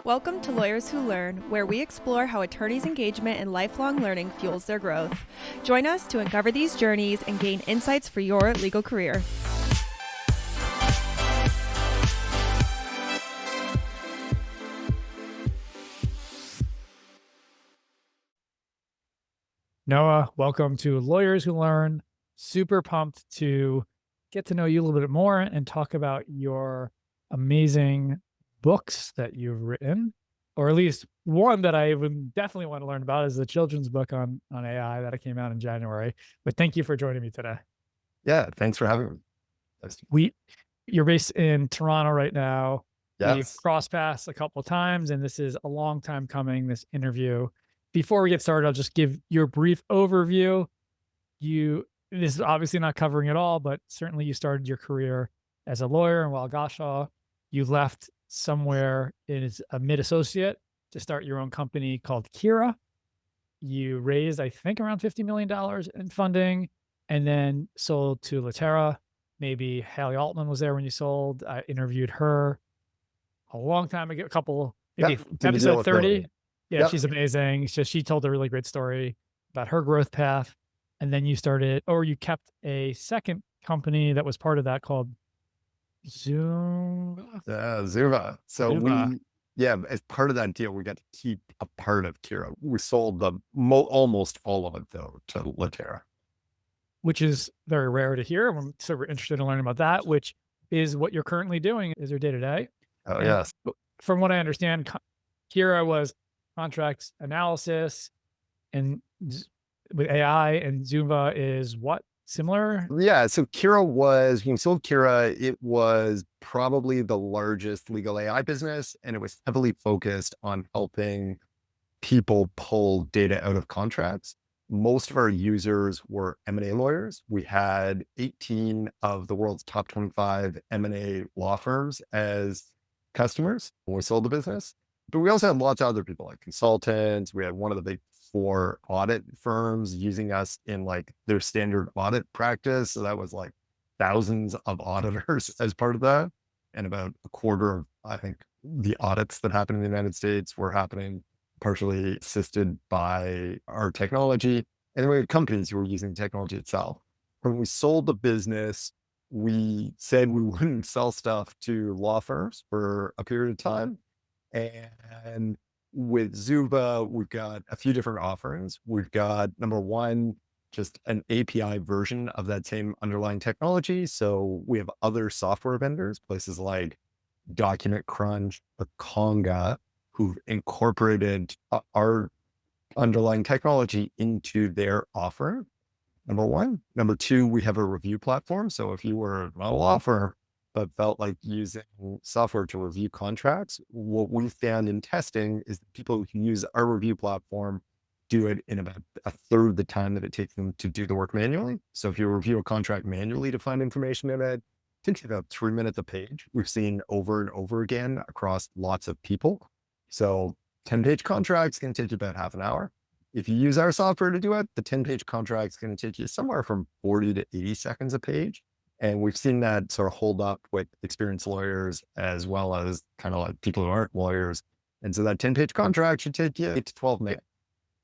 Welcome to Lawyers Who Learn, where we explore how attorneys' engagement and lifelong learning fuels their growth. Join us to uncover these journeys and gain insights for your legal career. Noah, welcome to Lawyers Who Learn. Super pumped to get to know you a little bit more and talk about your amazing books that you've written, or at least one that I would definitely want to learn about is the children's book on AI that came out in January. But thank you for joining me today. Yeah, thanks for having me. You're based in Toronto right now. Yes. We've crossed paths a couple of times, and this is a long time coming, this interview. Before we get started, I'll just give your brief overview. This is obviously not covering it all, but certainly you started your career as a lawyer in Weil Gotshal. You left somewhere as a mid-associate to start your own company called Kira. You raised, I think, around $50 million in funding and then sold to Latera. Maybe Haley Altman was there when you sold. I interviewed her a long time ago, maybe episode 30. Yeah, she's amazing. She told a really great story about her growth path. And then you kept a second company that was part of that called Zumba. Zumba. As part of that deal, we got to keep a part of Kira. We sold almost all of it, though, to Latera. Which is very rare to hear. So we're interested in learning about that, which is what you're currently doing is your day-to-day. Oh, yes. From what I understand, Kira was contracts analysis and with AI, and Zumba is what? Similar? Yeah. So when we sold Kira, it was probably the largest legal AI business, and it was heavily focused on helping people pull data out of contracts. Most of our users were M&A lawyers. We had 18 of the world's top 25 M&A law firms as customers when we sold the business. But we also had lots of other people like consultants. We had one of the big 4 audit firms using us in like their standard audit practice. So that was like thousands of auditors as part of that. And about a quarter of, I think, the audits that happen in the United States were happening partially assisted by our technology. And then we had companies who were using the technology itself. When we sold the business, we said we wouldn't sell stuff to law firms for a period of time. And with Zumba, we've got a few different offerings. We've got, number one, just an API version of that same underlying technology. So we have other software vendors, places like Document Crunch, or Conga, who've incorporated our underlying technology into their offer. Number one. Number two, we have a review platform. So if you were a law firm but felt like using software to review contracts, what we found in testing is that people who use our review platform do it in about a third the time that it takes them to do the work manually. So if you review a contract manually to find information in it, it takes about 3 minutes a page. We've seen over and over again across lots of people. So 10-page contracts can take you about half an hour. If you use our software to do it, the 10-page contract is going to take you somewhere from 40 to 80 seconds a page. And we've seen that sort of hold up with experienced lawyers as well as kind of like people who aren't lawyers. And so that 10-page contract should take you 8 to 12 minutes.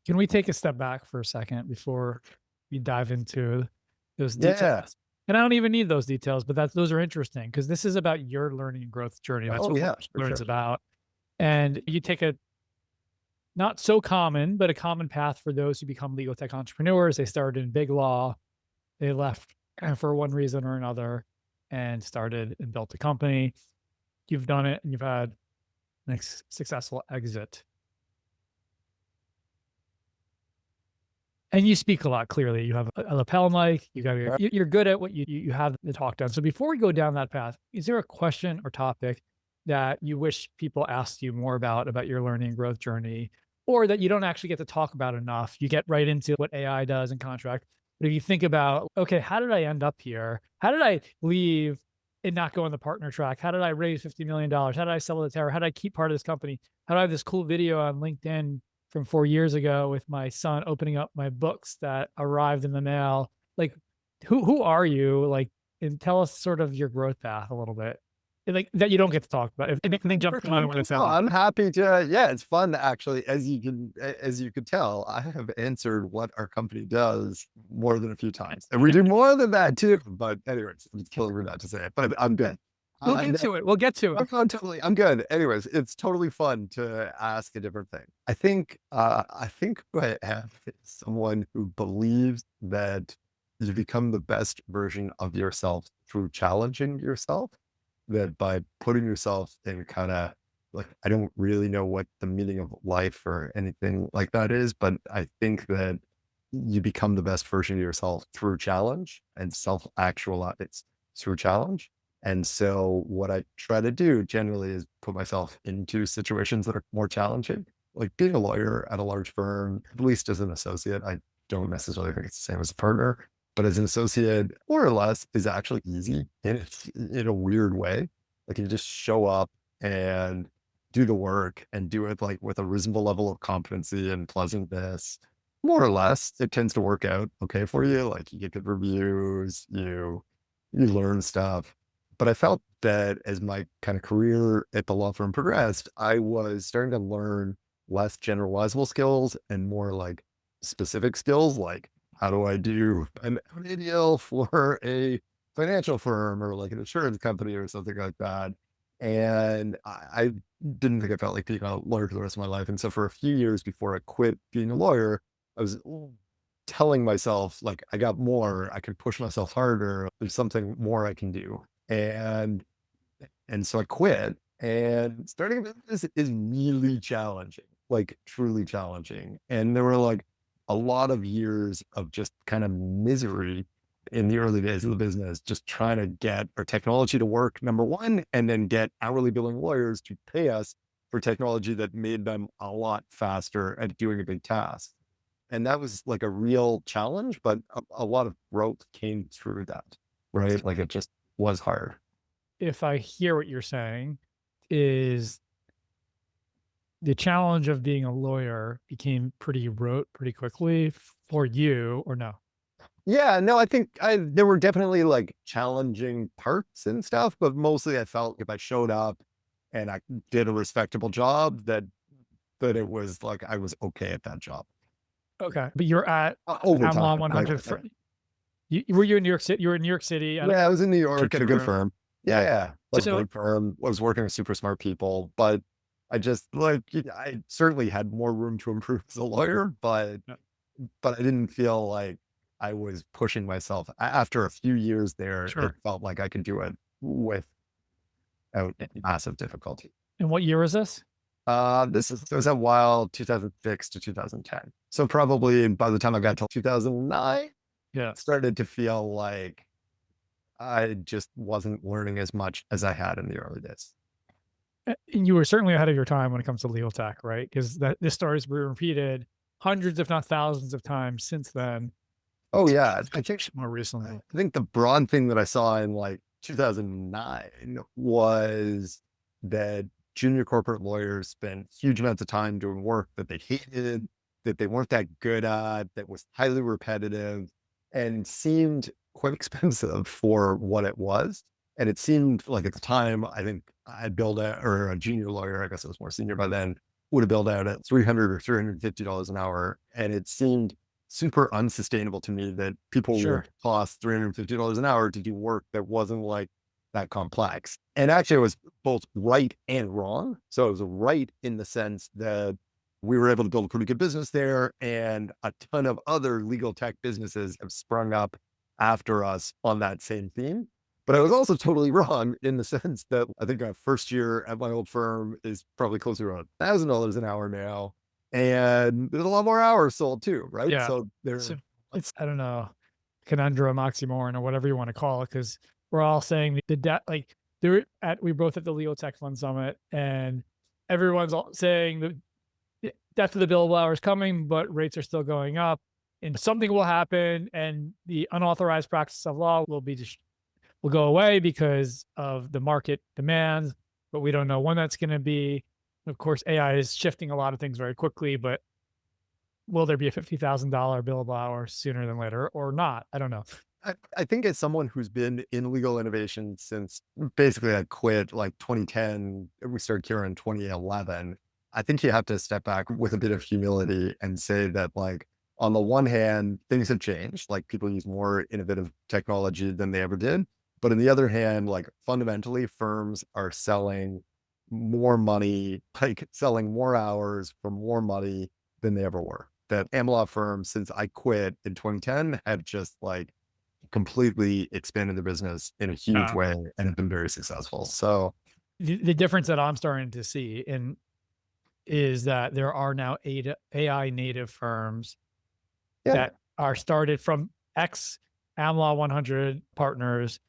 Can we take a step back for a second before we dive into those details? Yeah. And I don't even need those details, but those are interesting because this is about your learning and growth journey. That's what Learn's about. And you take a not so common, but a common path for those who become legal tech entrepreneurs. They started in BigLaw. They left for one reason or another and started and built a company. You've done it and you've had a successful exit. And you speak a lot clearly. You have a lapel mic. You're good at what you have the talk done. So before we go down that path, is there a question or topic that you wish people asked you more about your learning and growth journey, or that you don't actually get to talk about enough? You get right into what AI does in contract. But if you think about, okay, how did I end up here? How did I leave and not go on the partner track? How did I raise $50 million? How did I sell it to Terra? How did I keep part of this company? How do I have this cool video on LinkedIn from 4 years ago with my son opening up my books that arrived in the mail? Like, who are you? Like, and tell us sort of your growth path a little bit. like that you don't get to talk about? If anything jumps to mind when it's No, out. I'm happy to. Yeah, it's fun actually. As you could tell, I have answered what our company does more than a few times, and we do more than that too. But anyways, it's killing me not to say it, but I'm good. We'll get to it. We'll get to it. I'm totally, I'm good. Anyways, it's totally fun to ask a different thing. I think who I have is someone who believes that you become the best version of yourself through challenging yourself. That by putting yourself in kind of like, I don't really know what the meaning of life or anything like that is, but I think that you become the best version of yourself through challenge and self actualize through challenge. And so what I try to do generally is put myself into situations that are more challenging. Like being a lawyer at a large firm, at least as an associate, I don't necessarily think it's the same as a partner, but as an associate, more or less, is actually easy in a weird way. Like you just show up and do the work and do it like with a reasonable level of competency and pleasantness. More or less, it tends to work out okay for you. Like you get good reviews, you learn stuff. But I felt that as my kind of career at the law firm progressed, I was starting to learn less generalizable skills and more like specific skills, like how do I do an M&A deal for a financial firm or like an insurance company or something like that. And I didn't think I felt like being a lawyer for the rest of my life. And so for a few years before I quit being a lawyer, I was telling myself like I got more, I can push myself harder. There's something more I can do. And so I quit, and starting a business is really challenging, like truly challenging. And there were like a lot of years of just kind of misery in the early days of the business, just trying to get our technology to work, number one, and then get hourly billing lawyers to pay us for technology that made them a lot faster at doing a big task. And that was like a real challenge, but a lot of growth came through that, right? Like it just was hard. If I hear what you're saying, is the challenge of being a lawyer became pretty rote pretty quickly for you, or no? Yeah, no, I think there were definitely like challenging parts and stuff, but mostly I felt if I showed up and I did a respectable job, that it was like I was okay at that job. Okay, but you're at Over Town Law time, 100. Were you in New York City? You were in New York City at yeah, I was in New York at a good firm. firm. Yeah, yeah, like So great firm. I was working with super smart people, but I just like I certainly had more room to improve as a lawyer, yeah, but I didn't feel like I was pushing myself. After a few years there, it sure. felt like I could do it without any massive difficulty. And what year was this? This was a while, 2006 to 2010. So probably by the time I got to 2009, Yeah. started to feel like I just wasn't learning as much as I had in the early days. And you were certainly ahead of your time when it comes to legal tech, right? Because this story has been repeated hundreds, if not thousands of times since then. Oh yeah, I think More recently. I think the broad thing that I saw in like 2009 was that junior corporate lawyers spent huge amounts of time doing work that they hated, that they weren't that good at, that was highly repetitive and seemed quite expensive for what it was. And it seemed like at the time, I think I'd billed out, or a junior lawyer, I guess I was more senior by then, would have billed out at $300 or $350 an hour. And it seemed super unsustainable to me that people Sure. would cost $350 an hour to do work that wasn't like that complex. And actually, it was both right and wrong. So it was right in the sense that we were able to build a pretty good business there, and a ton of other legal tech businesses have sprung up after us on that same theme. But I was also totally wrong in the sense that I think our first year at my old firm is probably closer to $1,000 an hour now. And there's a lot more hours sold too, right? Yeah. So there's So it's, I don't know, conundrum, oxymoron, or whatever you want to call it, because we're all saying the debt, like we both at the Legal Tech Fund Summit, and everyone's all saying the death of the billable hours coming, but rates are still going up, and something will happen, and the unauthorized practice of law will go away because of the market demands, but we don't know when that's going to be. Of course, AI is shifting a lot of things very quickly, but will there be a $50,000 billable hour sooner than later or not? I don't know. I think as someone who's been in legal innovation since basically I quit like 2010, we started Kira in 2011. I think you have to step back with a bit of humility and say that, like, on the one hand, things have changed. Like, people use more innovative technology than they ever did. But on the other hand, like, fundamentally, firms are selling more money, like selling more hours for more money than they ever were. That AmLaw firms, since I quit in 2010, have just like completely expanded their business in a huge Uh, way and have been very successful. So the difference that I'm starting to see is that there are now AI native firms yeah, that are started from ex AmLaw 100 partners,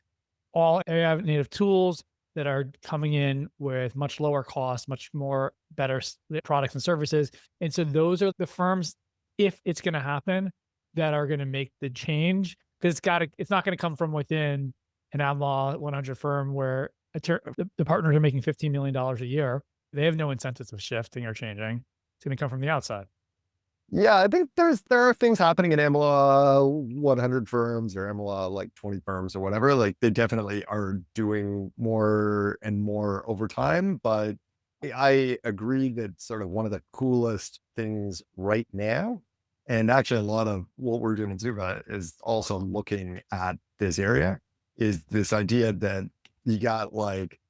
all AI native tools that are coming in with much lower cost, much more better products and services. And so those are the firms, if it's going to happen, that are going to make the change, because it's not going to come from within an AmLaw 100 firm where the partners are making $15 million a year. They have no incentives of shifting or changing. It's going to come from the outside. yeah, I think there are things happening in AmLaw 100 firms or AmLaw like 20 firms or whatever. Like, they definitely are doing more and more over time. But I agree that sort of one of the coolest things right now, and actually a lot of what we're doing in Zuba is also looking at this area, is this idea that you got like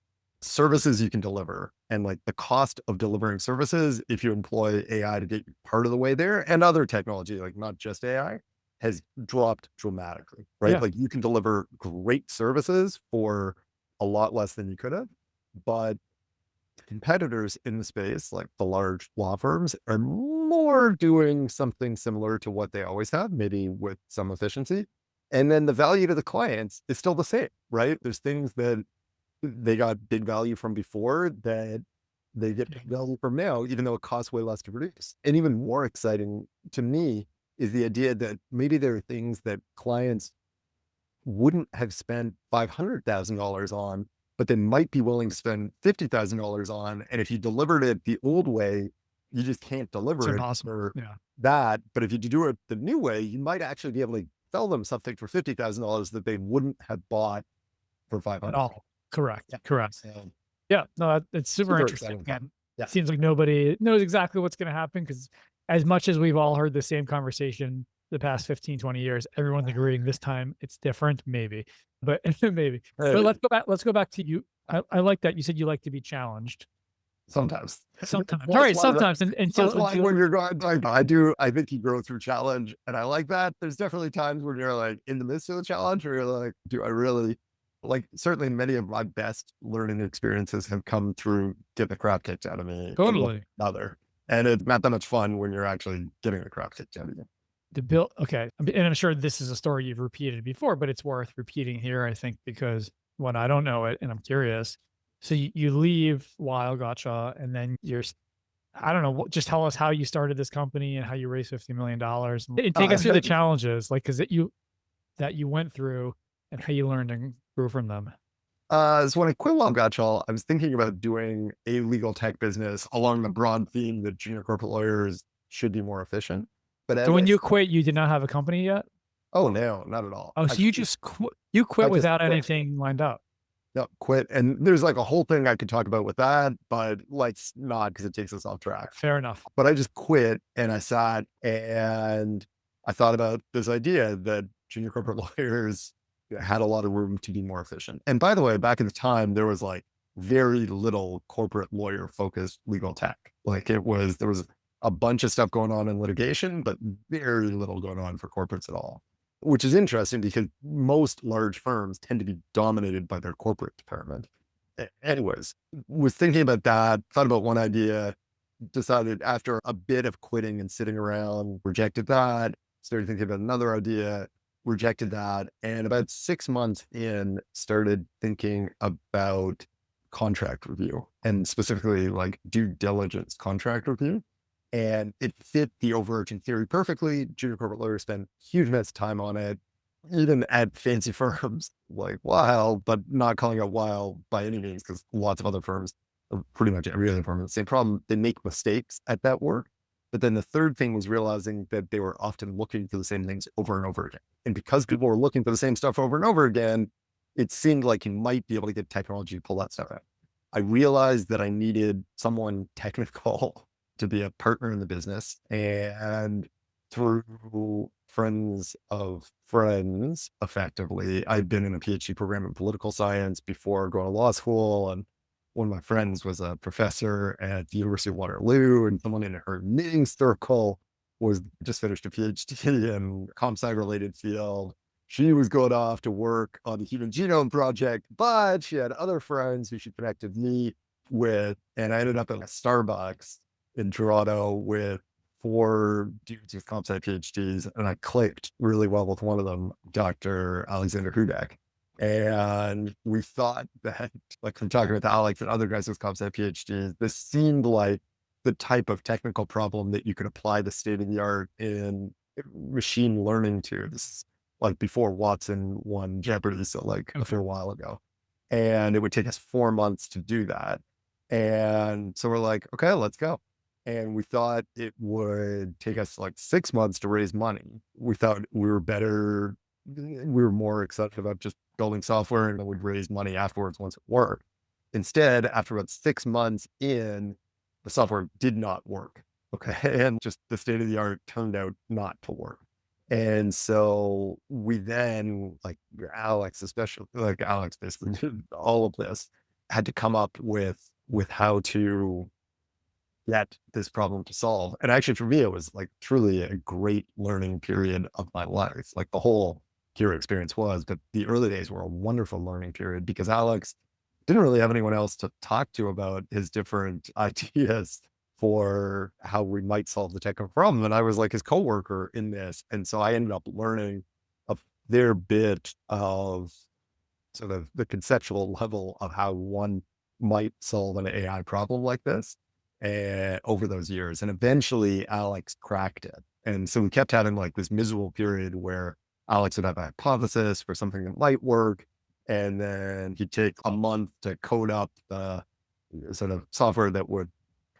services you can deliver, and like the cost of delivering services, if you employ AI to get you part of the way there, and other technology, like not just AI, has dropped dramatically, right? Yeah. Like, you can deliver great services for a lot less than you could have, but competitors in the space, like the large law firms, are more doing something similar to what they always have, maybe with some efficiency. And then the value to the clients is still the same, right? There's things that they got big value from before that they get big value from now, even though it costs way less to produce. And even more exciting to me is the idea that maybe there are things that clients wouldn't have spent $500,000 on, but they might be willing to spend $50,000 on. And if you delivered it the old way, you just can't It's deliver it impossible. for Yeah. that. But if you do it the new way, you might actually be able to sell them something for $50,000 that they wouldn't have bought for At 500. all. Correct. Yeah. Correct. So Yeah. No, it's super super interesting. exciting. And Yeah. it seems like nobody knows exactly what's going to happen, because as much as we've all heard the same conversation the past 15, 20 years, everyone's agreeing this time it's different, maybe, but maybe. But let's go back to you. I like that. You said you like to be challenged Sometimes. sometimes. All Well, right. Sometimes. so like when you're going, like, I think you grow through challenge, and I like that. There's definitely times when you're like in the midst of the challenge where you're like, do I really, like, certainly many of my best learning experiences have come through getting the crap kicked out of me in one way Totally. or another. And it's not that much fun when you're actually getting the crap kicked out of you. The bill. Okay. And I'm sure this is a story you've repeated before, but it's worth repeating here, I think, because when I don't know it and I'm curious. So you leave Weil Gotshal, and then I don't know, just tell us how you started this company and how you raised $50 million, and take us through the challenges, like, that you went through and how you learned and grew from them. So when I quit Weil Gotshal, I was thinking about doing a legal tech business along the broad theme that junior corporate lawyers should be more efficient. But So as when you quit, you did not have a company yet? oh no, not at all. Oh, so you just you I quit just without quit. anything lined up. No, quit. And there's like a whole thing I could talk about with that, but let's not, because it takes us off track. Fair enough. But I just quit, and I sat and I thought about this idea that junior corporate lawyers had a lot of room to be more efficient. And by the way, back in the time, there was like very little corporate lawyer focused legal tech. Like, there was a bunch of stuff going on in litigation, but very little going on for corporates at all, which is interesting because most large firms tend to be dominated by their corporate department. Anyways, was thinking about that, thought about one idea, decided after a bit of quitting and sitting around, rejected that, started thinking about another idea, rejected that. And about 6 months in, started thinking about contract review, and specifically like due diligence contract review. And it fit the overarching theory perfectly. Junior corporate lawyers spend huge amounts of time on it, even at fancy firms like Weil, but not calling it Weil by any means, because lots of other firms, pretty much every other firm, has the same problem. They make mistakes at that work. But then the third thing was realizing that they were often looking for the same things over and over again. And because people were looking for the same stuff over and over again, it seemed like you might be able to get technology to pull that stuff out. I realized that I needed someone technical to be a partner in the business. And through friends of friends, effectively, I'd been in a PhD program in political science before going to law school. And one of my friends was a professor at the University of Waterloo, and someone in her knitting circle was just finished a PhD in comp sci related field. She was going off to work on the Human Genome Project, but she had other friends who she connected me with. And I ended up at a Starbucks in Toronto with 4 dudes with comp sci PhDs. And I clicked really well with one of them, Dr. Alexander Hudek. And we thought that, like from talking with Alex and other guys with comp sci PhDs, this seemed like the type of technical problem that you could apply the state of the art in machine learning to. This is like before Watson won Jeopardy, so like a fair while ago. And it would take us 4 months to do that. And so we're like, okay, let's go. And we thought it would take us like 6 months to raise money. We thought we were more excited about just building software and then we'd raise money afterwards once it worked. Instead, after about 6 months in, the software did not work. Okay. And just the state of the art turned out not to work. And so we then, like Alex, especially, like Alex basically did all of this, had to come up with how to get this problem to solve. And actually for me, it was like truly a great learning period of my life. Like the whole Kira experience was, but the early days were a wonderful learning period because Alex didn't really have anyone else to talk to about his different ideas for how we might solve the technical problem. And I was like his coworker in this. And so I ended up learning a fair bit of sort of the conceptual level of how one might solve an AI problem like this over those years. And eventually Alex cracked it. And so we kept having like this miserable period where Alex would have a hypothesis for something that might work. And then he'd take a month to code up the sort of software that would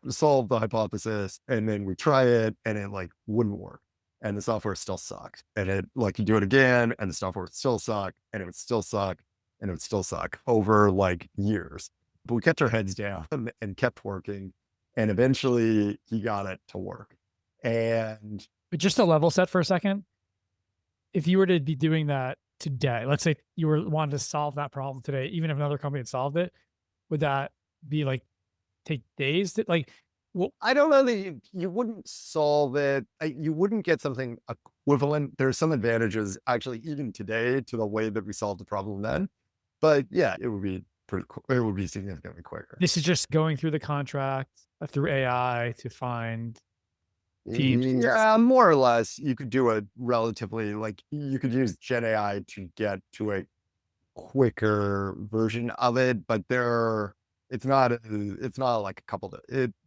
solve the hypothesis. And then we try it and it like wouldn't work. And the software still sucked. And it like you do it again and the software would still suck and it would still suck and it would still suck over like years. But we kept our heads down and kept working. And eventually he got it to work. And But just a level set for a second. If you were to be doing that today, let's say you were wanting to solve that problem today, even if another company had solved it, would that be like take days to like, well, I don't know that you wouldn't solve it. You wouldn't get something equivalent. There's some advantages actually even today to the way that we solved the problem then. But yeah, it would be it would be significantly quicker. this is just going through the contract through AI to find teams. Yeah, more or less. You could do a relatively like you could use Gen AI to get to a quicker version of it, but it's not like a couple of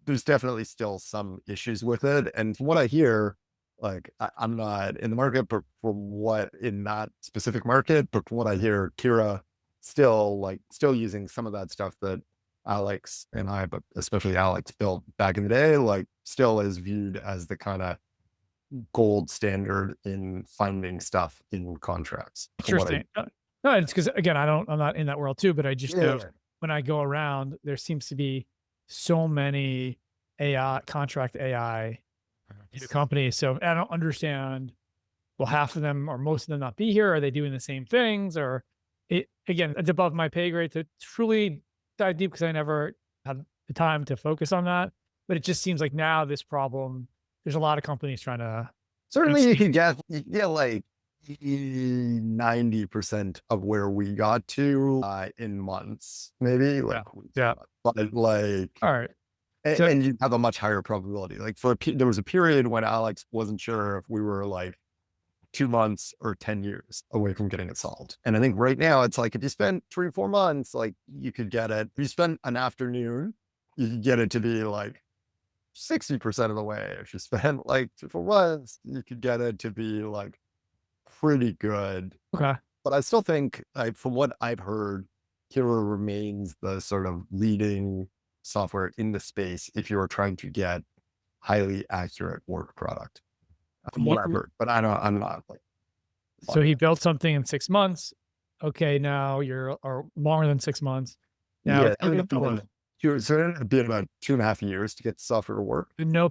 there's definitely still some issues with it. And from what I hear, like I'm not in the market, but from what in that specific market, but from what I hear, Kira still using some of that stuff that Alex and I, but especially Alex built back in the day, like still is viewed as the kind of gold standard in finding stuff in contracts. Interesting. No, it's because again, I'm not in that world too, but I just know when I go around, there seems to be so many contract AI companies. So I don't understand. Will half of them or most of them not be here? Are they doing the same things? Or again, it's above my pay grade to truly dive deep because I never had the time to focus on that. But it just seems like now this problem, there's a lot of companies trying to. Certainly you can get like 90% of where we got to in months, maybe. Like, yeah. But like, all right. And you have a much higher probability. Like there was a period when Alex wasn't sure if we were like 2 months or 10 years away from getting it solved. And I think right now it's like, if you spend 3 or 4 months, like you could get it. If you spend an afternoon, you could get it to be like 60% of the way. If you spend like 3 or 4 months, you could get it to be like pretty good. Okay. But I still think from what I've heard, Kira remains the sort of leading software in the space if you are trying to get highly accurate work product. Ye- Whatever, but I'm not like, So he built something in 6 months. Okay, now or longer than 6 months. Now yeah, it's it ended up so it ended up being about 2.5 years to get the software to work. no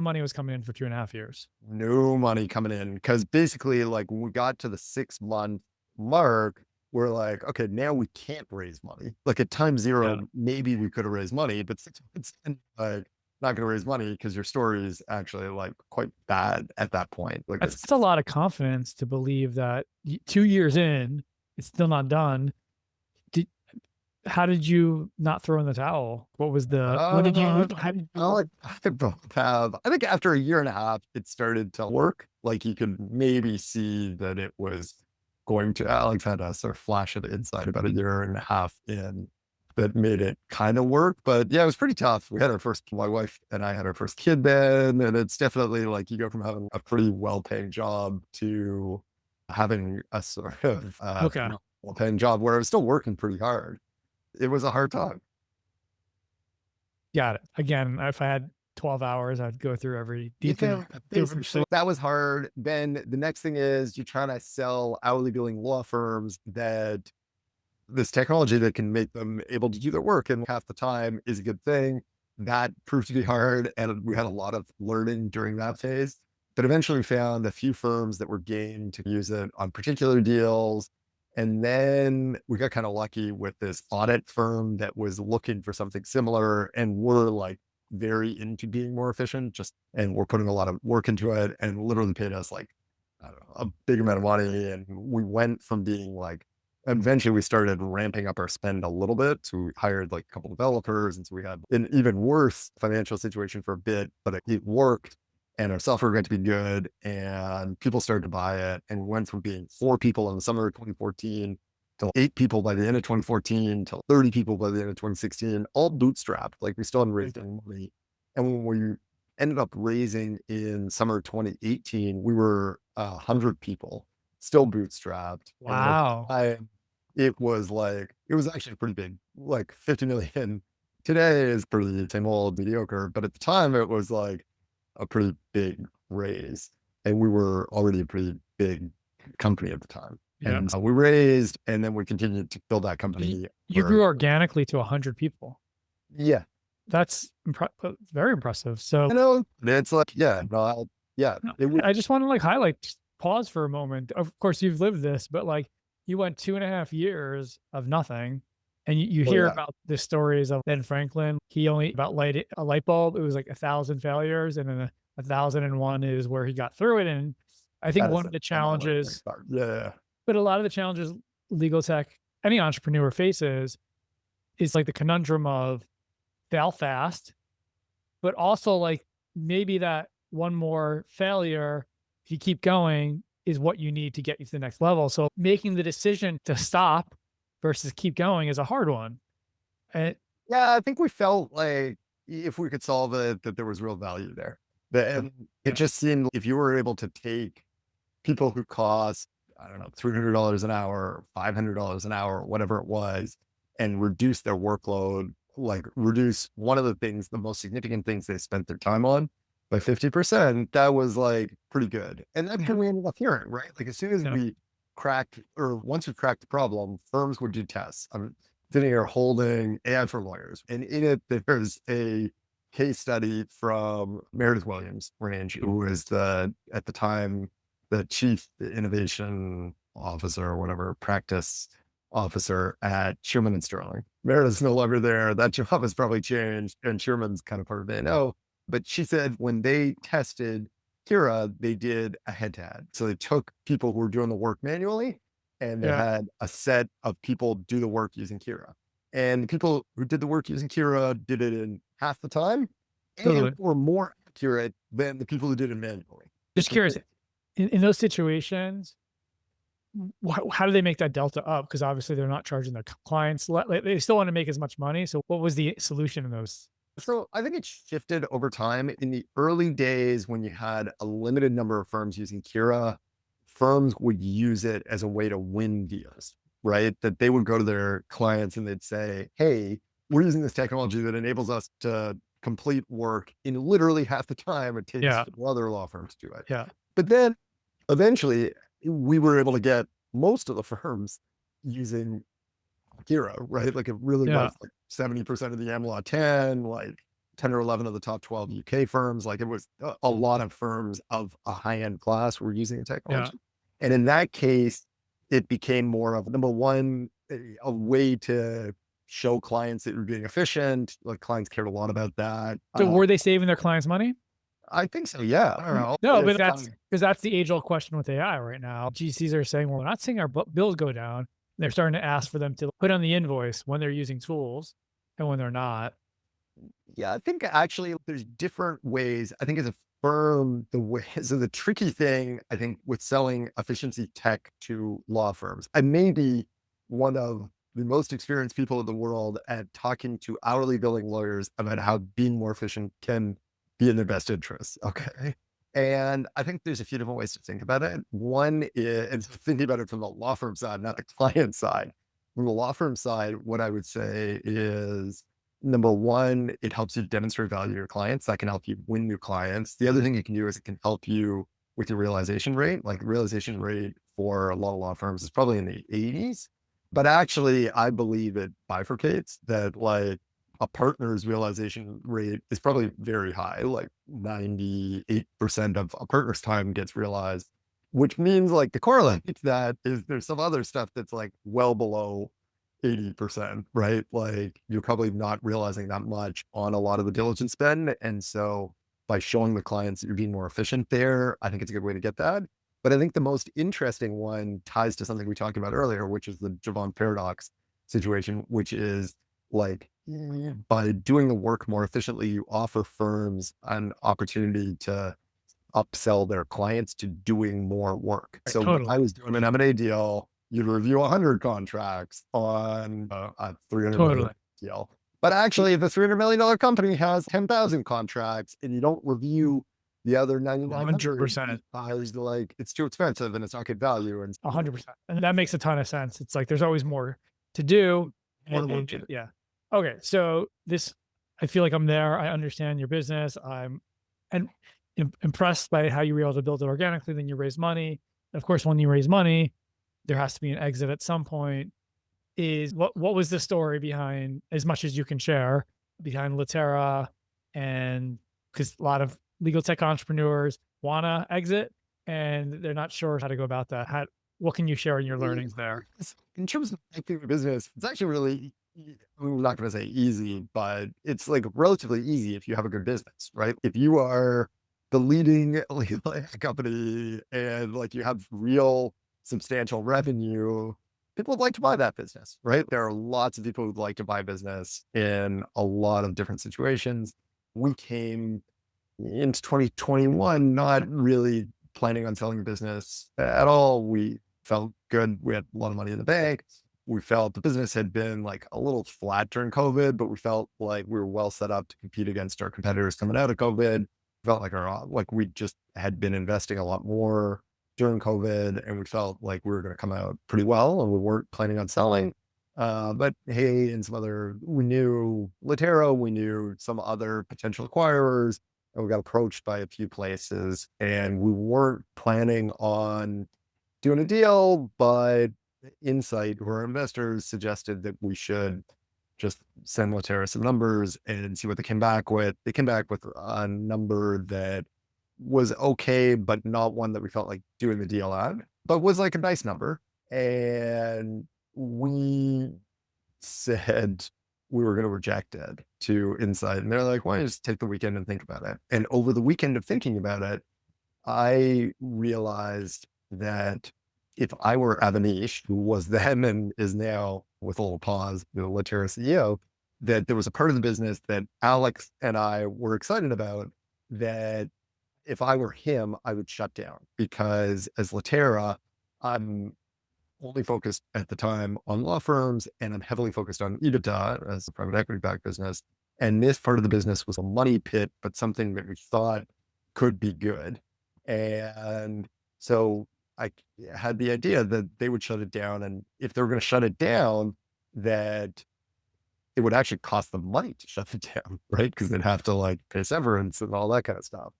money was coming in for 2.5 years. No money coming in because basically, like when we got to the 6-month mark, we're like, okay, now we can't raise money. Like at time zero, Yeah. maybe we could have raised money, but 6 months in, like not going to raise money because your story is actually like quite bad at that point. Like That's a lot of confidence to believe that 2 years in, it's still not done. How did you not throw in the towel? What was what did you, how did I think both have. I think after a year and a half, it started to work. Like you could maybe see that it was going to. Alex had a sort of flash of the insight about a year and a half in that made it kind of work. But yeah, it was pretty tough. We had my wife and I had our first kid then, and it's definitely like you go from having a pretty well-paying job to having a sort of okay. well-paying job where I was still working pretty hard. It was a hard time. Got it. Again, if I had 12 hours, I'd go through every detail. So that was hard. Then the next thing is you try to sell hourly billing law firms that this technology that can make them able to do their work in half the time is a good thing. That proved to be hard. And we had a lot of learning during that phase. But eventually we found a few firms that were game to use it on particular deals. And then we got kind of lucky with this audit firm that was looking for something similar. And we're like very into being more efficient, and we're putting a lot of work into it and literally paid us like, I don't know, a big amount of money. And we went from being like, eventually we started ramping up our spend a little bit. So we hired like a couple developers. And so we had an even worse financial situation for a bit, but it worked and our software got to be good and people started to buy it. And we went from being 4 people in the summer of 2014 to 8 people by the end of 2014 to 30 people by the end of 2016, all bootstrapped. Like we still hadn't raised any money. And when we ended up raising in summer 2018, we were 100 people, still bootstrapped. Wow. It was actually pretty big, like 50 million. Today is pretty same old mediocre, but at the time it was like a pretty big raise. And we were already a pretty big company at the time. Yeah. And we raised and then we continued to build that company. You grew organically to 100 people. Yeah. That's very impressive. So I know it's like, yeah, no, yeah. I just want to like highlight, just pause for a moment. Of course, you've lived this, but like you went 2.5 years of nothing. And you hear about the stories of Ben Franklin. He only about lighted a light bulb. It was like 1,000 failures, and then 1,001 is where he got through it. And I think one of the challenges, but a lot of the challenges legal tech, any entrepreneur faces, is like the conundrum of fail fast, but also like maybe that one more failure, if you keep going, is what you need to get you to the next level. So making the decision to stop versus keep going is a hard one. Yeah, I think we felt like if we could solve it, that there was real value there. And it just seemed if you were able to take people who cost, I don't know, $300 an hour, $500 an hour, whatever it was, and reduce their workload, like reduce one of the most significant things they spent their time on by 50%, that was like pretty good. And that's what we ended up hearing, right? Like as soon as once we cracked the problem, firms would do tests. I'm sitting here holding AI for Lawyers, and in it, there's a case study from Meredith Williams Range, who was at the time, the chief innovation officer or whatever, practice officer at Schumann and Sterling. Meredith's no longer there. That job has probably changed, and Schumann's kind of part of A&O. But she said when they tested Kira, they did a head-to-head. So they took people who were doing the work manually, and they had a set of people do the work using Kira. And the people who did the work using Kira did it in half the time, and were more accurate than the people who did it manually. Just curious, in those situations, how do they make that delta up? Because obviously they're not charging their clients. They still want to make as much money. So what was the solution in those? So I think it shifted over time. In the early days, when you had a limited number of firms using Kira, firms would use it as a way to win deals, right? That they would go to their clients and they'd say, hey, we're using this technology that enables us to complete work in literally half the time it takes Yeah. for other law firms to do it. Yeah. But then eventually we were able to get most of the firms using Hero, right? Like it really Yeah. was like 70% of the AmLaw 10, like 10 or 11 of the top 12 UK firms. Like it was a lot of firms of a high-end class were using the Yeah. technology. And in that case, it became more of number one, a way to show clients that you're being efficient. Like clients cared a lot about that. So were they saving their clients money? I think so. Yeah. I don't know. No, but It's that's because that's the age old question with AI right now. GCs are saying, well, we're not seeing our bills go down. They're starting to ask for them to put on the invoice when they're using tools and when they're not. Yeah, I think actually there's different ways. I think as a firm, the way, so the tricky thing, I think, with selling efficiency tech to law firms, I may be one of the most experienced people in the world at talking to hourly billing lawyers about how being more efficient can be in their best interest. Okay. And I think there's a few different ways to think about it. One is and thinking about it from the law firm side, not the client side. From the law firm side, what I would say is number one, it helps you demonstrate value to your clients. That can help you win new clients. The other thing you can do is it can help you with your realization rate. Like the realization rate for a lot of law firms is probably in the 80s. But actually, I believe it bifurcates that like a partner's realization rate is probably very high, like 98% of a partner's time gets realized, which means like the correlate to that is there's some other stuff that's like well below 80%, right? Like you're probably not realizing that much on a lot of the diligence spend. And so by showing the clients that you're being more efficient there, I think it's a good way to get that. But I think the most interesting one ties to something we talked about earlier, which is the Javon paradox situation, which is like by doing the work more efficiently, you offer firms an opportunity to upsell their clients to doing more work. Right, So when I totally. was doing an M&A deal, you'd review 100 contracts on a $300 Totally. million deal. But actually, if a $300 million company has 10,000 contracts and you don't review the other 9,900, 100%. it's like it's too expensive and it's not good value. And 100%. And that makes a ton of sense. It's like there's always more to do. Yeah. Okay. So I feel like I'm there. I understand your business. I'm and impressed by how you were able to build it organically. Then you raise money. Of course, when you raise money, there has to be an exit at some point. What was the story behind, as much as you can share, behind Latera? And because a lot of legal tech entrepreneurs want to exit and they're not sure how to go about that. What can you share in your learnings there? in terms of acting the business, it's actually really, I'm not going to say easy, but it's like relatively easy if you have a good business, right? If you are the leading legal company and like you have real substantial revenue, people would like to buy that business, right? There are lots of people who'd like to buy business in a lot of different situations. We came into 2021 not really planning on selling the business at all. We felt good. We had a lot of money in the bank. We felt the business had been like a little flat during COVID, but we felt like we were well set up to compete against our competitors coming out of COVID. Felt like we just had been investing a lot more during COVID, and we felt like we were going to come out pretty well, and we weren't planning on selling. But hey, and we knew Latero, we knew some other potential acquirers, and we got approached by a few places, and we weren't planning on doing a deal, but Insight, who are investors, suggested that we should just send Latera some numbers and see what they came back with. They came back with a number that was okay, but not one that we felt like doing the deal on, but was like a nice number. And we said we were going to reject it to Insight. And they're like, why don't you just take the weekend and think about it? And over the weekend of thinking about it, I realized that if I were Avanish, who was then and is now, with a little pause, the Latera CEO, that there was a part of the business that Alex and I were excited about that if I were him, I would shut down, because as Latera, I'm only focused at the time on law firms and I'm heavily focused on EBITDA as a private equity backed business. And this part of the business was a money pit, but something that we thought could be good. And so I had the idea that they would shut it down. And if they were going to shut it down, that it would actually cost them money to shut it down, right? Because they'd have to like pay severance and all that kind of stuff.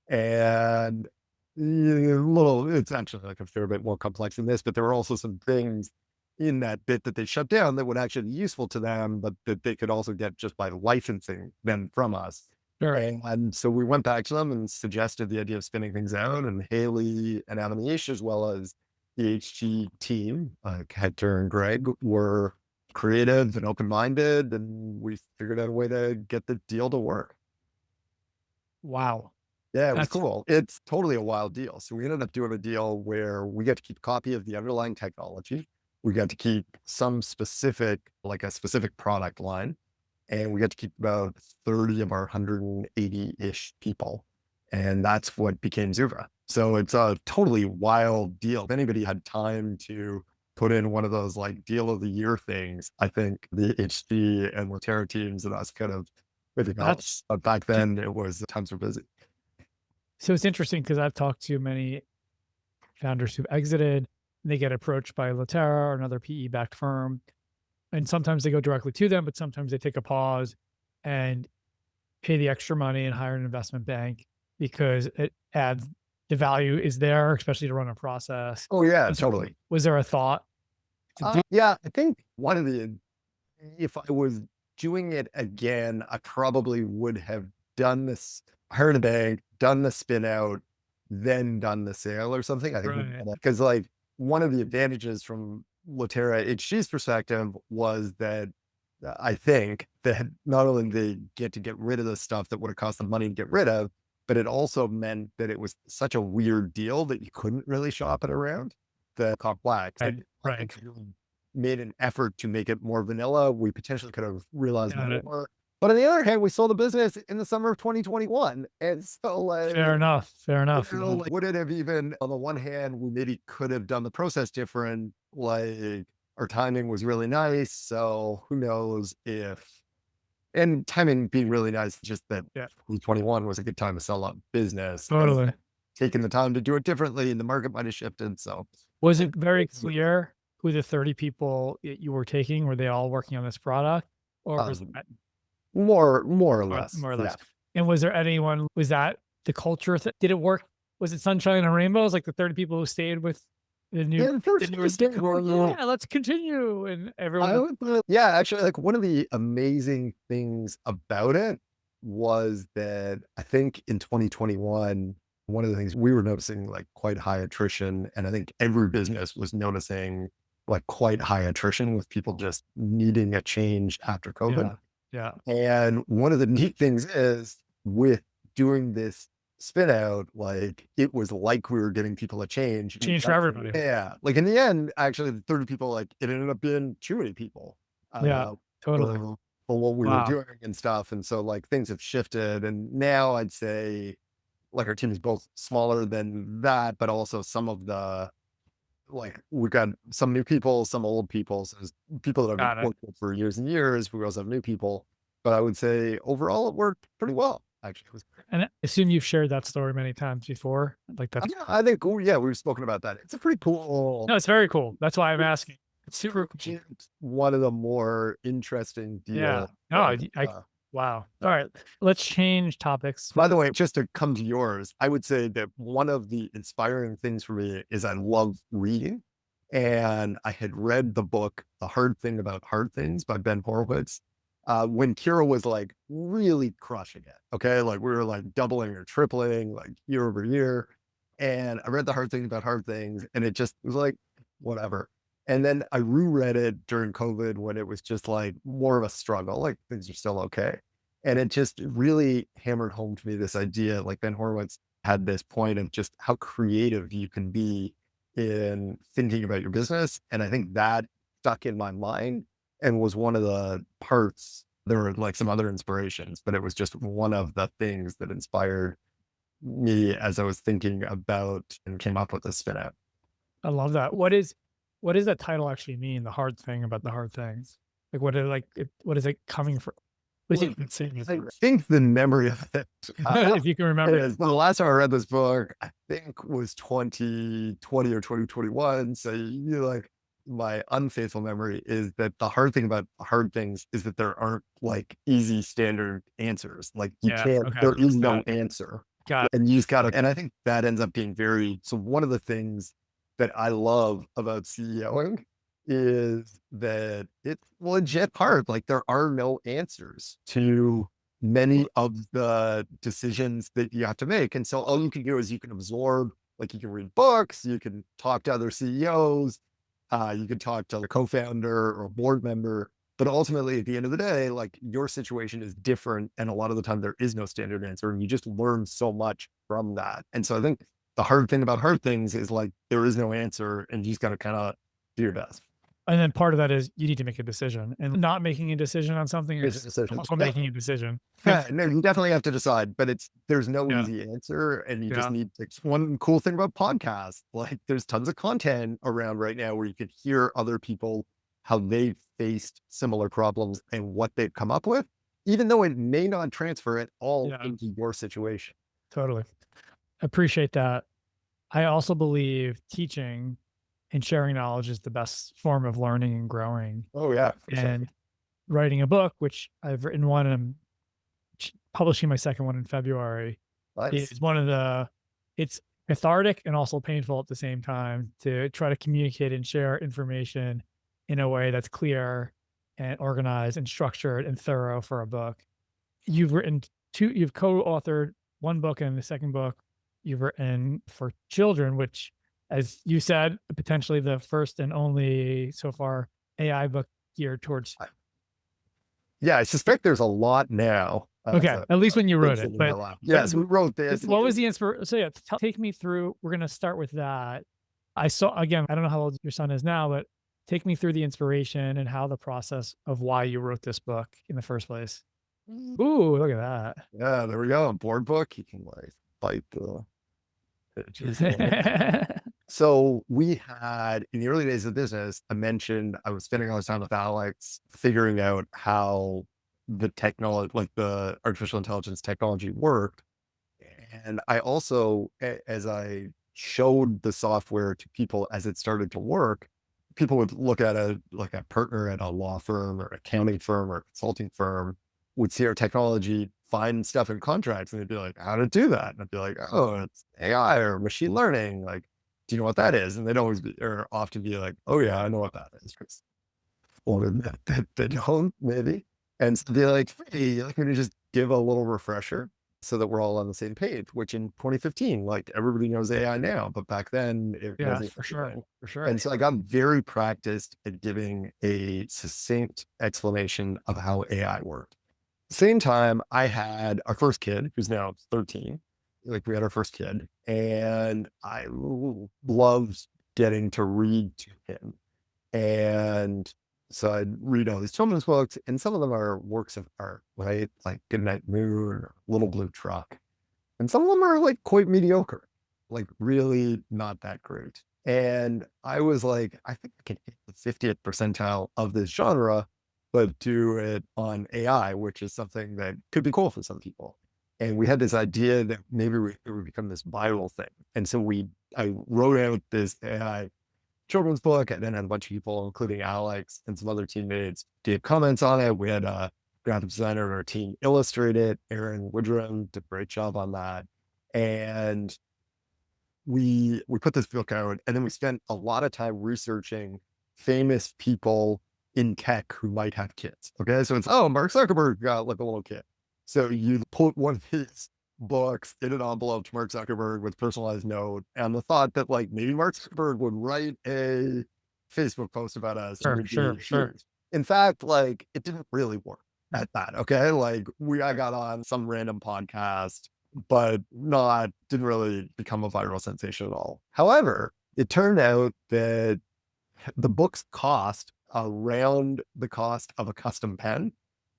And it's actually like a fair bit more complex than this, but there were also some things in that bit that they shut down that would actually be useful to them, but that they could also get just by licensing them from us. Sure. And so we went back to them and suggested the idea of spinning things out, and Haley and Adamish, as well as the HG team, Hector and Greg, were creative and open-minded, and we figured out a way to get the deal to work. Wow. Yeah, it was That's cool. It's totally a wild deal. So we ended up doing a deal where we get to keep a copy of the underlying technology. We got to keep some specific, like a specific product line, and we got to keep about 30 of our 180-ish people. And that's what became Zuvra. So it's a totally wild deal. If anybody had time to put in one of those like deal of the year things, I think the HG and Latera teams and us could have maybe helped. But back then it was times were busy. So it's interesting because I've talked to many founders who've exited, and they get approached by Latera or another PE-backed firm. And sometimes they go directly to them, but sometimes they take a pause and pay the extra money and hire an investment bank because it adds the value is there, especially to run a process. Oh yeah, totally. Was there a thought? Yeah, I think if I was doing it again, I probably would have done this, hired a bank, done the spin out, then done the sale or something. I think because like one of the advantages from Latera HG's perspective was that I think that not only did they get to get rid of the stuff that would have cost them money to get rid of, but it also meant that it was such a weird deal that you couldn't really shop it around. The complex. Right. Made an effort to make it more vanilla. We potentially could have realized more. But on the other hand, we sold the business in the summer of 2021. And so like, fair enough. Like, would it have even, on the one hand, we maybe could have done the process different, like our timing was really nice. So who knows if, and timing being really nice, just that 2021 was a good time to sell a business. Totally. Taking the time to do it differently and the market might have shifted. So was it very clear who the 30 people you were taking? Were they all working on this product? Or was it more or less? More or less. Yeah. And was there anyone, was that the culture? Did it work? Was it sunshine and rainbows? Like the 30 people who stayed with the new, yeah, let's continue. And everyone. Actually, like one of the amazing things about it was that I think in 2021, one of the things we were noticing like quite high attrition. And I think every business was noticing like quite high attrition with people just needing a change after COVID. Yeah. And one of the neat things is with doing this spin out, like it was like we were getting people a change. Change for everybody. Yeah. Like in the end, actually the 30 people, like it ended up being too many people. Totally. For what we were doing and stuff. And so like things have shifted. And now I'd say like our team is both smaller than that, but also some of the, like we've got some new people, some old people, so there's people that have worked with for years and years. We also have new people, but I would say overall it worked pretty well, actually. And I assume you've shared that story many times before. Like that. I think, we've spoken about that. It's a pretty cool. No, it's very cool. That's why I'm asking. It's super cool. One of the more interesting deals. Yeah. No, wow. All right. Let's change topics. By the way, just to come to yours, I would say that one of the inspiring things for me is I love reading. And I had read the book, The Hard Thing About Hard Things by Ben Horowitz, when Kira was like really crushing it. Okay. Like we were like doubling or tripling like year over year. And I read The Hard Thing About Hard Things and it just was like, whatever. And then I reread it during COVID when it was just like more of a struggle, like things are still okay. And it just really hammered home to me this idea, like Ben Horowitz had this point of just how creative you can be in thinking about your business. And I think that stuck in my mind and was one of the parts. There were like some other inspirations, but it was just one of the things that inspired me as I was thinking about and came up with the spin out. I love that. What does that title actually mean? The hard thing about the hard things? Like what is it coming from? I think the memory of it, if you can remember, the last time I read this book, I think was 2020 or 2021. So you like, my unfaithful memory is that the hard thing about hard things is that there aren't like easy standard answers. Like you Yeah. can't, Okay. there is Got no it. answer. Got it. And you just gotta, and I think that ends up being so one of the things that I love about CEOing is that it's legit hard. Like there are no answers to many of the decisions that you have to make. And so all you can do is you can absorb, like you can read books, you can talk to other CEOs, you can talk to a co-founder or a board member, but ultimately at the end of the day, like your situation is different. And a lot of the time there is no standard answer and you just learn so much from that. And so I think the hard thing about hard things is like, there is no answer and you just got to kind of do your best. And then part of that is you need to make a decision, and not making a decision on something It's a is decision. also Yeah. making a decision. Yeah, no, you definitely have to decide, but there's no Yeah. easy answer. And you just Yeah. need one cool thing about podcasts. Like there's tons of content around right now where you could hear other people, how they faced similar problems and what they've come up with, even though it may not transfer at all Yeah. into your situation. Totally. Appreciate that. I also believe teaching and sharing knowledge is the best form of learning and growing. Oh yeah, for sure. And writing a book, which I've written one and I'm publishing my second one in February, Nice. is it's cathartic and also painful at the same time to try to communicate and share information in a way that's clear and organized and structured and thorough for a book. You've co-authored one book, and the second book you've written for children, which, as you said, potentially the first and only so far AI book geared towards. Yeah, I suspect there's a lot now. Okay, at least when you wrote it. But yes, we wrote this. what was the inspiration? So yeah, take me through. We're going to start with that. I don't know how old your son is now, but take me through the inspiration and how the process of why you wrote this book in the first place. Ooh, look at that. Yeah, there we go. Board book. You can like bite the pages. So we had, in the early days of business, I mentioned I was spending all this time with Alex figuring out how the technology, like the artificial intelligence technology worked. And I also, as I showed the software to people as it started to work, people would look at a partner at a law firm or accounting firm or consulting firm would see our technology, find stuff in contracts, and they'd be like, how to do that? And I'd be like, oh, it's AI or machine learning. Like, do you know what that is? And they'd often be like, oh yeah, I know what that is. Or they don't, maybe. And so they're like, hey, like, me just give a little refresher so that we're all on the same page, which in 2015, like everybody knows AI now, but back then it wasn't. For sure. And so I got very practiced at giving a succinct explanation of how AI worked. Same time, I had our first kid, who's now 13. Like we had our first kid, and I loved getting to read to him. And so I'd read all these children's books, and some of them are works of art, right? Like Goodnight Moon or Little Blue Truck. And some of them are like quite mediocre, like really not that great. And I was like, I think I can hit the 50th percentile of this genre, but do it on AI, which is something that could be cool for some people. And we had this idea that maybe it would become this viral thing. And so I wrote out this AI children's book, and then had a bunch of people, including Alex and some other teammates, gave comments on it. We had a graphic designer on our team illustrate it. Aaron Woodrum did a great job on that. And we put this book out, and then we spent a lot of time researching famous people in tech who might have kids. Okay. So it's, Mark Zuckerberg got like a little kid. So you put one of his books in an envelope to Mark Zuckerberg with personalized note, and the thought that like maybe Mark Zuckerberg would write a Facebook post about us. Sure. In fact, like it didn't really work at that. Okay. Like I got on some random podcast, but didn't really become a viral sensation at all. However, it turned out that the books cost around the cost of a custom pen,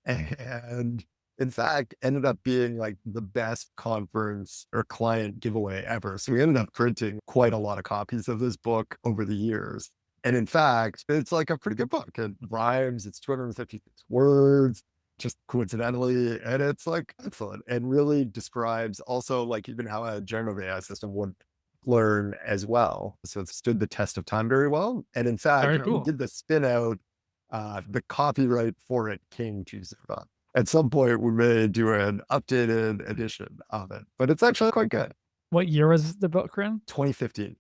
and in fact ended up being like the best conference or client giveaway ever. So we ended up printing quite a lot of copies of this book over the years. And in fact, it's like a pretty good book. It rhymes, it's 256 words, just coincidentally, and it's like excellent and really describes also like even how a generative AI system would learn as well. So it stood the test of time very well. And in fact, Very when we cool. did the spin out, the copyright for it came to Zerva. At some point, we may do an updated edition of it, but it's actually quite good. What year was the book written? 2015.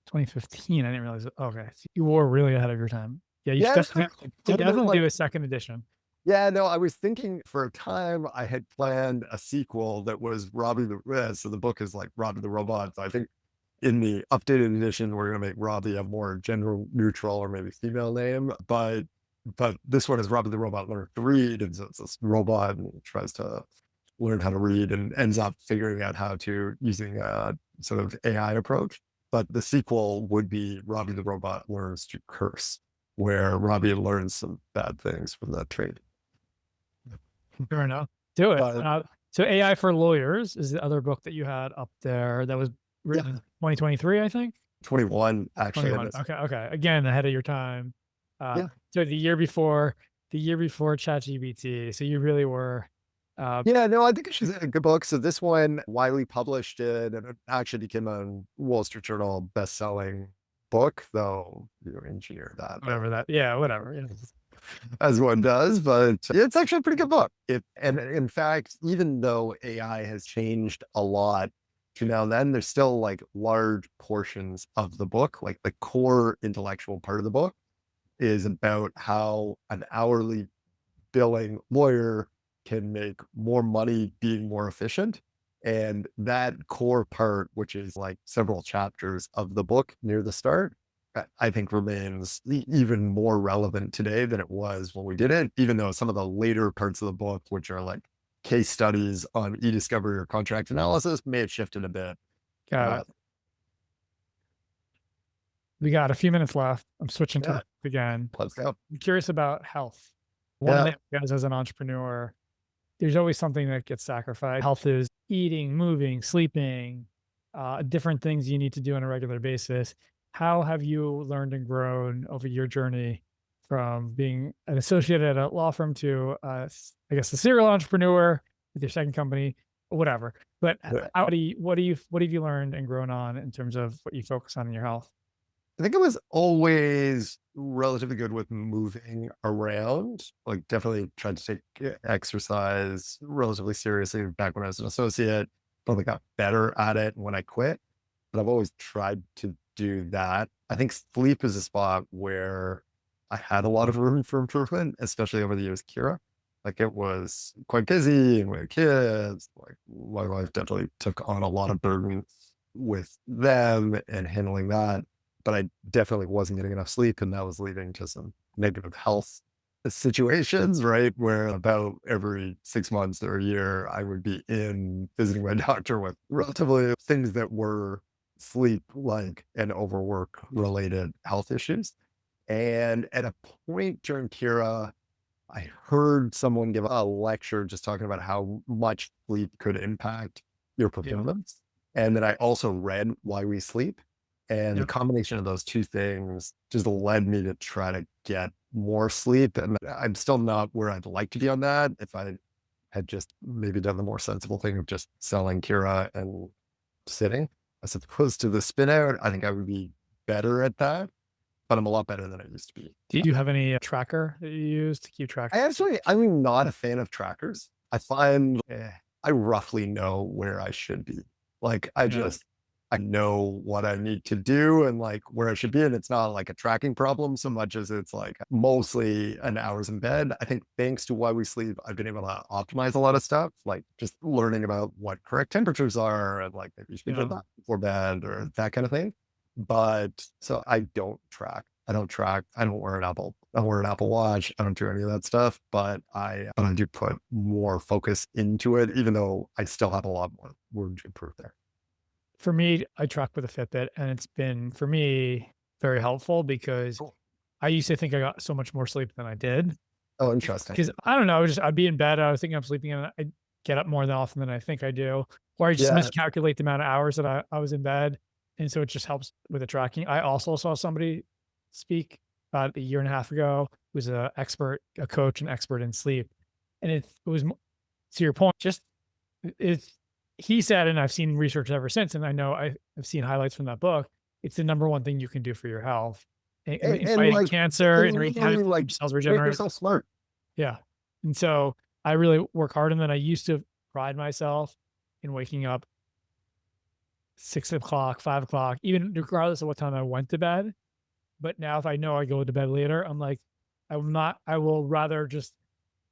2015. I didn't realize it. Okay. So you were really ahead of your time. Yeah, you should definitely do a second edition. Yeah, no, I was thinking for a time I had planned a sequel that was Robbie so the book is like Robbie the Robot. So I think in the updated edition, we're going to make Robbie a more gender neutral or maybe female name. But this one is Robbie the Robot learns to read. And so it's this robot and tries to learn how to read and ends up figuring out how to using a sort of AI approach. But the sequel would be Robbie the Robot learns to curse, where Robbie learns some bad things from that trait. Fair enough. Do it. So AI for Lawyers is the other book that you had up there that was written in 2023, I think. 21, actually. 21. Okay. Again, ahead of your time. So the year before ChatGPT. So you really were. Yeah, no, I think it's a good book. So this one, Wiley published it, and it actually became a Wall Street Journal best-selling book, though you engineer that. Whatever. Yeah. As one does, but it's actually a pretty good book. And in fact, even though AI has changed a lot to now and then, there's still like large portions of the book, like the core intellectual part of the book is about how an hourly billing lawyer can make more money being more efficient. And that core part, which is like several chapters of the book near the start, I think remains even more relevant today than it was when we did it, even though some of the later parts of the book, which are like case studies on e-discovery or contract analysis, may have shifted a bit. Got it. We got a few minutes left. I'm switching to again. Let's go. I'm curious about health. One of the things as an entrepreneur, there's always something that gets sacrificed. Health is eating, moving, sleeping, different things you need to do on a regular basis. How have you learned and grown over your journey from being an associate at a law firm to, I guess, a serial entrepreneur with your second company, or whatever? But what have you learned and grown on in terms of what you focus on in your health? I think I was always relatively good with moving around. Like, definitely tried to take exercise relatively seriously back when I was an associate. Probably got better at it when I quit, but I've always tried to do that. I think sleep is a spot where I had a lot of room for improvement, especially over the years, Kira. Like, it was quite busy and we had kids. Like, my wife definitely took on a lot of burden with them and handling that. But I definitely wasn't getting enough sleep, and that was leading to some negative health situations, right? Where about every 6 months or a year, I would be in visiting my doctor with relatively things that were sleep-like and overwork-related health issues. And at a point during Kira, I heard someone give a lecture just talking about how much sleep could impact your performance. And then I also read Why We Sleep. And the combination of those two things just led me to try to get more sleep. And I'm still not where I'd like to be on that. If I had just maybe done the more sensible thing of just selling Kira and sitting, as opposed to the spin out, I think I would be better at that. But I'm a lot better than I used to be. Do you have any tracker that you use to keep track? I'm not a fan of trackers. I find I roughly know where I should be. Like, I know what I need to do and like where I should be. And it's not like a tracking problem so much as it's like mostly an hours in bed. I think thanks to Why We Sleep, I've been able to optimize a lot of stuff, like just learning about what correct temperatures are and like maybe you should do that before bed or that kind of thing. But so I don't track. I don't wear an Apple Watch. I don't do any of that stuff, but I do put more focus into it, even though I still have a lot more room to improve there. For me, I track with a Fitbit, and it's been, for me, very helpful because I used to think I got so much more sleep than I did. Oh, interesting. Because I don't know, I'd be in bed, I was thinking I'm sleeping, and I get up more than often than I think I do, or I just miscalculate the amount of hours that I was in bed, and so it just helps with the tracking. I also saw somebody speak about a year and a half ago, who was a coach and expert in sleep, and it was, to your point, just it's he said, and I've seen research ever since, and I know I've seen highlights from that book, it's the number one thing you can do for your health. In fighting like, cancer and literally, like, cells make regenerate. yourself smart. Yeah. And so I really work hard. And then I used to pride myself in waking up 6 o'clock, 5 o'clock, even regardless of what time I went to bed. But now if I know I go to bed later, I'm like, I will rather just,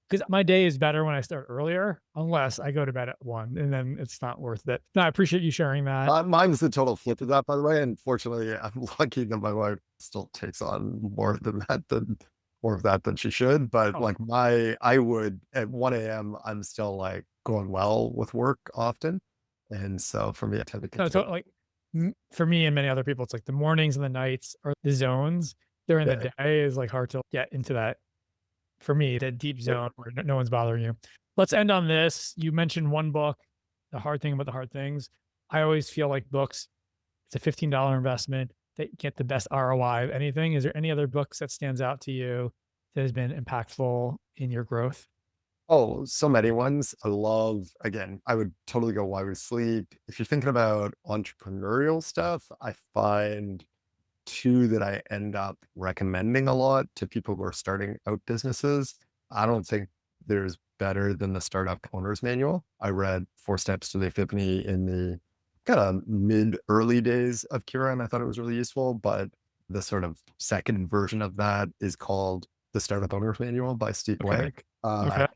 because my day is better when I start earlier, unless I go to bed at 1, and then it's not worth it. No, I appreciate you sharing that. Mine's the total flip of that, by the way. Unfortunately, I'm lucky that my wife still takes on more of that than she should. But Oh. like I would at 1 a.m. I'm still like going well with work often. And so for me, I tend to No, so like for me and many other people, it's like the mornings and the nights are the zones. During the day is like hard to get into that. For me, that deep zone where no one's bothering you. Let's end on this. You mentioned one book, The Hard Thing About the Hard Things. I always feel like books, it's a $15 investment that get the best ROI of anything. Is there any other books that stands out to you that has been impactful in your growth? Oh, so many ones. Again, I would totally go Why We Sleep. If you're thinking about entrepreneurial stuff, I find two that I end up recommending a lot to people who are starting out businesses. I don't think there's better than the Startup Owner's Manual. I read 4 Steps to the Epiphany in the kind of early days of Kira, and I thought it was really useful. But the sort of second version of that is called the Startup Owner's Manual by Steve Wang. Okay. I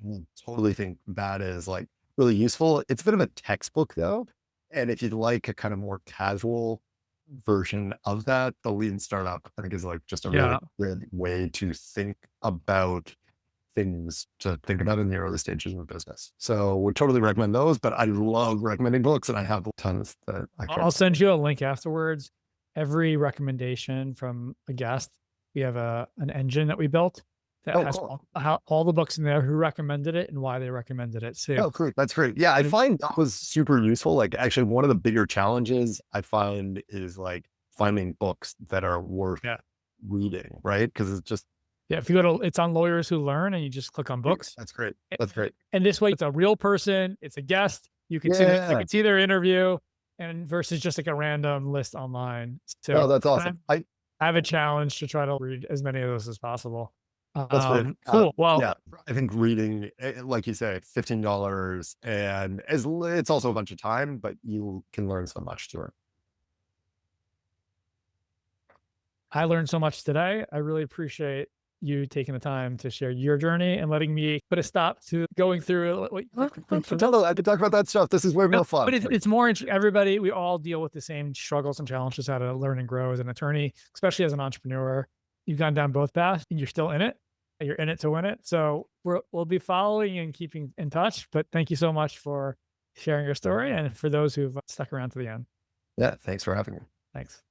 totally think that is like really useful. It's a bit of a textbook though. And if you'd like a kind of more casual version of that, the Lean Startup, I think, is like just a really good way to think about things to think about in the early stages of a business. So would totally recommend those, but I love recommending books and I have tons that I'll send you a link afterwards. Every recommendation from a guest, we have an engine that we built that has all the books in there, who recommended it and why they recommended it. So, oh, great. That's great. Yeah, I find that was super useful. Like actually one of the bigger challenges I find is like finding books that are worth reading, right? Because it's just, if you go to, it's on Lawyers Who Learn and you just click on books. That's great. That's great. And this way it's a real person, it's a guest. You can see their interview and versus just like a random list online. So that's awesome. I have a challenge to try to read as many of those as possible. That's great. Cool. Well, yeah, I think reading, like you say, $15, and it's also a bunch of time, but you can learn so much through it. I learned so much today. I really appreciate you taking the time to share your journey and letting me put a stop to going through. I can talk about that stuff. This is way more fun. But it's more everybody. We all deal with the same struggles and challenges, how to learn and grow as an attorney, especially as an entrepreneur. You've gone down both paths and you're still in it. You're in it to win it. So we'll be following and keeping in touch. But thank you so much for sharing your story and for those who've stuck around to the end. Yeah, thanks for having me. Thanks.